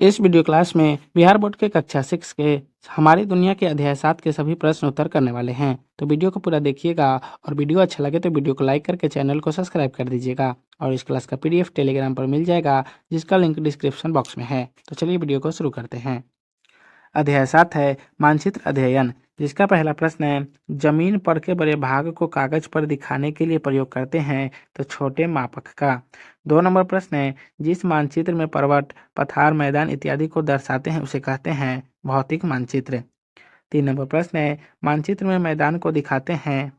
इस video class में Bihar board के कक्षा 6 के हमारी दुनिया के अध्याय 7 के सभी प्रश्न उत्तर करने वाले हैं। तो वीडियो को पूरा देखिएगा और वीडियो अच्छा लगे तो वीडियो को लाइक करके चैनल को सब्सक्राइब कर दीजिएगा। और इस क्लास का पीडीएफ टेलीग्राम पर मिल जाएगा, जिसका लिंक डिस्क्रिप्शन बॉक्स में है। तो चलिए वीडियो को शुरू करते हैं। अध्याय 7 है मानचित्र अध्ययन, जिसका पहला प्रश्न है, जमीन पर के बड़े भाग को कागज पर दिखाने के लिए प्रयोग करते हैं तो छोटे मापक का। 2 नंबर प्रश्न है, जिस मानचित्र में पर्वत, पठार, मैदान इत्यादि को दर्शाते हैं उसे कहते हैं भौतिक मानचित्र। 3 नंबर प्रश्न है, मानचित्र में मैदान को दिखाते हैं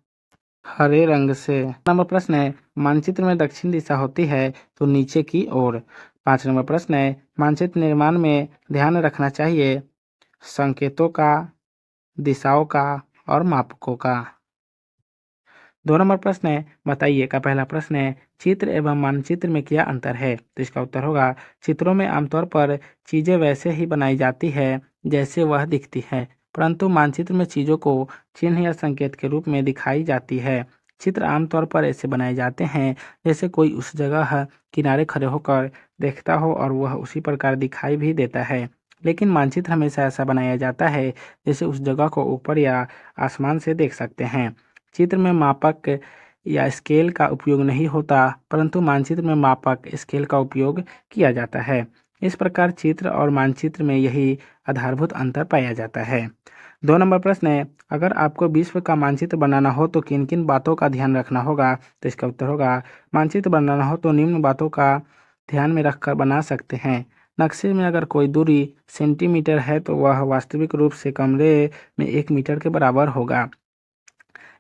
हरे रंग से। नंबर प्रश्न है, मानचित्र में दक्षिण दिशा होती है तो नीचे की ओर। 5 नंबर प्रश्न है, मानचित्र निर्माण में ध्यान रखना चाहिए संकेतों का, दिशाओं का और मापकों का। 2 नंबर प्रश्न है, बताइए का पहला प्रश्न है, चित्र एवं मानचित्र में क्या अंतर है। तो इसका उत्तर होगा, चित्रों में आमतौर पर चीजें वैसे ही बनाई जाती है जैसे वह दिखती है, परंतु मानचित्र में चीजों को चिन्ह या संकेत के रूप में दिखाई जाती है। चित्र आमतौर पर ऐसे बनाए जाते हैं जैसे कोई उस जगह किनारे खड़े होकर देखता हो और वह उसी प्रकार दिखाई भी देता है, लेकिन मानचित्र हमेशा ऐसा बनाया जाता है जैसे उस जगह को ऊपर या आसमान से देख सकते हैं। चित्र में मापक या स्केल का उपयोग नहीं होता, परंतु मानचित्र में मापक स्केल का उपयोग किया जाता है। इस प्रकार चित्र और मानचित्र में यही आधारभूत अंतर पाया जाता है। 2 नंबर प्रश्न है, अगर आपको विश्व का मानचित्र बनाना हो तो किन किन बातों का ध्यान रखना होगा। तो इसका उत्तर होगा, मानचित्र बनाना हो तो निम्न बातों का ध्यान में रखकर बना सकते हैं। नक्शे में अगर कोई दूरी सेंटीमीटर है तो वह वास्तविक रूप से कमरे में 1 मीटर के बराबर होगा।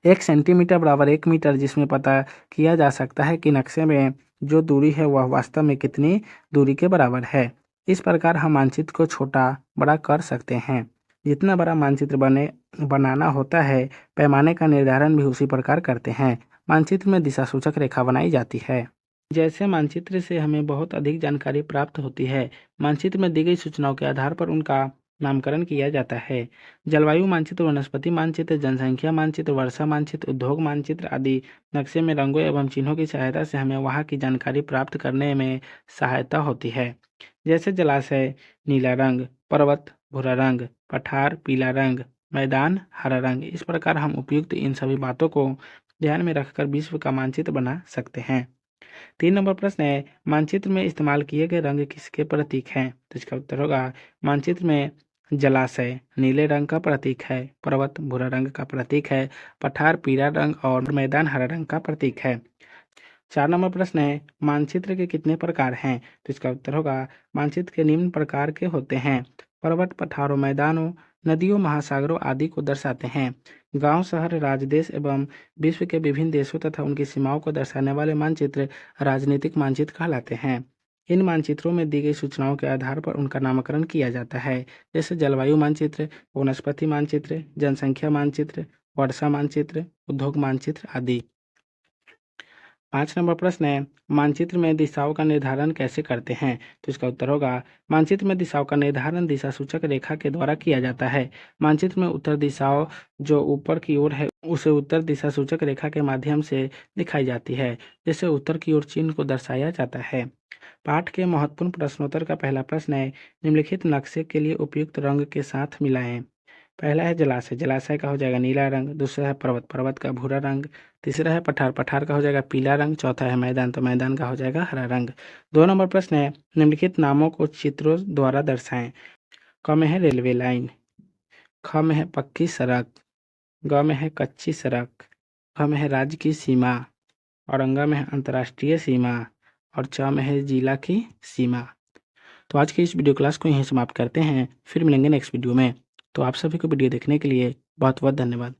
1 सेंटीमीटर बराबर 1 मीटर, जिसमें पता किया जा सकता है कि नक्शे में जो दूरी है वह वास्तव में कितनी दूरी के बराबर है। इस प्रकार हम मानचित्र को छोटा बड़ा कर सकते हैं। जितना बड़ा मानचित्र बनाना होता है, पैमाने का निर्धारण भी उसी प्रकार करते हैं। मानचित्र में दिशा सूचक रेखा बनाई जाती है। जैसे मानचित्र से हमें बहुत अधिक जानकारी प्राप्त होती है, मानचित्र में दी गई सूचनाओं के आधार पर उनका नामकरण किया जाता है। जलवायु मानचित्र, वनस्पति मानचित्र, जनसंख्या मानचित्र, वर्षा मानचित्र, उद्योग मानचित्र आदि नक्शे में रंगों एवं चिन्हों की सहायता से हमें वहां की जानकारी प्राप्त करने में सहायता होती है। जैसे जलाशय नीला रंग, पर्वत भूरा रंग, पठार पीला रंग, मैदान हरा रंग। इस प्रकार हम उपयुक्त इन सभी बातों को ध्यान में रखकर विश्व का मानचित्र बना सकते हैं। 3 नंबर प्रश्न है, मानचित्र में इस्तेमाल किए गए रंग किसके प्रतीक हैं। तो इसका उत्तर होगा, मानचित्र में जलाशय नीले रंग का प्रतीक है, पर्वत भूरा रंग का प्रतीक है, पठार पीला रंग और मैदान हरा रंग का प्रतीक है। 4 नंबर प्रश्न है, मानचित्र के कितने प्रकार हैं। तो इसका उत्तर होगा, मानचित्र के निम्न प्रकार के होते हैं, पर्वत पठारों मैदानों नदियों महासागरों आदि को दर्शाते हैं। गांव शहर राज्य देश एवं विश्व के विभिन्न देशों तथा उनकी सीमाओं को दर्शाने वाले मानचित्र राजनीतिक मानचित्र कहलाते हैं। इन मानचित्रों में दी गई सूचनाओं के आधार पर उनका नामकरण किया जाता है, जैसे जलवायु मानचित्र, वनस्पति मानचित्र, जनसंख्या मानचित्र, वर्षा मानचित्र, उद्योग मानचित्र आदि। 5 नंबर प्रश्न है, मानचित्र में दिशाओं का निर्धारण कैसे करते हैं। तो इसका उत्तर होगा, मानचित्र में दिशाओं का निर्धारण दिशा सूचक रेखा के द्वारा किया जाता है। मानचित्र में उत्तर दिशाओं जो ऊपर की ओर है उसे उत्तर दिशा सूचक रेखा के माध्यम से दिखाई जाती है, जिससे उत्तर की ओर चिन्ह को दर्शाया जाता है। पाठ के महत्वपूर्ण प्रश्नोत्तर का पहला प्रश्न है, निम्नलिखित नक्शे के लिए उपयुक्त रंग के साथ मिलाएं। पहला है जलाशय, जलाशय का हो जाएगा नीला रंग। दूसरा है पर्वत, पर्वत का भूरा रंग। तीसरा है पठार, पठार का हो जाएगा पीला रंग। चौथा है मैदान, तो मैदान का हो जाएगा हरा रंग। 2 नंबर प्रश्न है, निम्नलिखित नामों को चित्रों द्वारा दर्शाएं। क में है रेलवे लाइन, ख में है पक्की सड़क, ग में है कच्ची सड़क, भ में है राज्य की सीमा, और अंग में है अंतर्राष्ट्रीय सीमा, और च में है जिला की सीमा। तो आज की इस वीडियो क्लास को यहीं समाप्त करते हैं, फिर मिलेंगे नेक्स्ट वीडियो में। तो आप सभी को वीडियो देखने के लिए बहुत बहुत धन्यवाद।